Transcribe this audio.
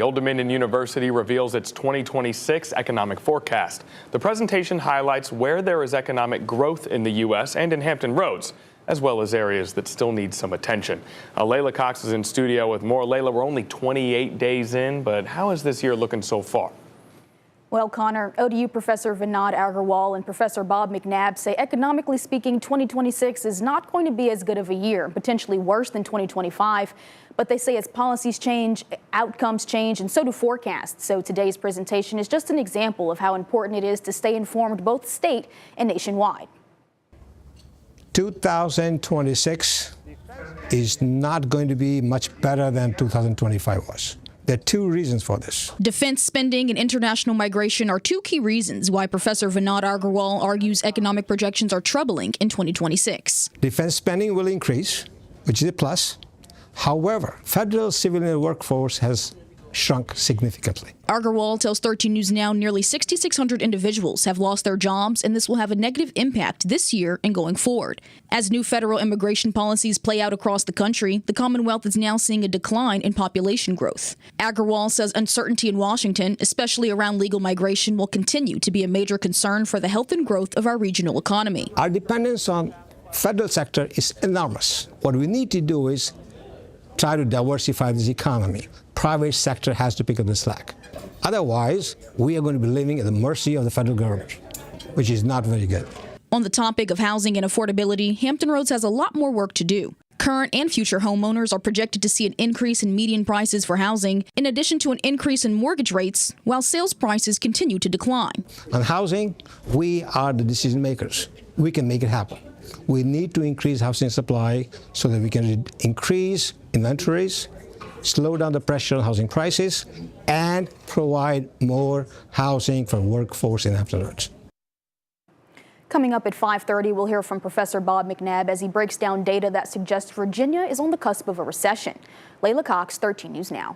Old Dominion University reveals its 2026 economic forecast. The presentation highlights where there is economic growth in the U.S. and in Hampton Roads, as well as areas that still need some attention. Layla Cox is in studio with more. Layla, we're only 28 days in, but how is this year looking so far? Well, Connor, ODU Professor Vinod Agarwal and Professor Bob McNabb say, economically speaking, 2026 is not going to be as good of a year, potentially worse than 2025. But they say as policies change, outcomes change, and so do forecasts. So today's presentation is just an example of how important it is to stay informed both state and nationwide. 2026 is not going to be much better than 2025 was. There are two reasons for this. Defense spending and international migration are two key reasons why Professor Vinod Agarwal argues economic projections are troubling in 2026. Defense spending will increase, which is a plus. However, federal civilian workforce has shrunk significantly. Agarwal tells 13 News Now nearly 6,600 individuals have lost their jobs, and this will have a negative impact this year and going forward. As new federal immigration policies play out across the country, the Commonwealth is now seeing a decline in population growth. Agarwal says uncertainty in Washington, especially around legal migration, will continue to be a major concern for the health and growth of our regional economy. Our dependence on federal sector is enormous. What we need to do is try to diversify this economy. Private sector has to pick up the slack. Otherwise, we are going to be living at the mercy of the federal government, which is not very good. On the topic of housing and affordability, Hampton Roads has a lot more work to do. Current and future homeowners are projected to see an increase in median prices for housing, in addition to an increase in mortgage rates, while sales prices continue to decline. On housing, we are the decision makers. We can make it happen. We need to increase housing supply so that we can increase inventories, slow down the pressure on housing prices, and provide more housing for workforce in Hampton Roads. Coming up at 5:30, we'll hear from Professor Bob McNabb as he breaks down data that suggests Virginia is on the cusp of a recession. Layla Cox, 13 News Now.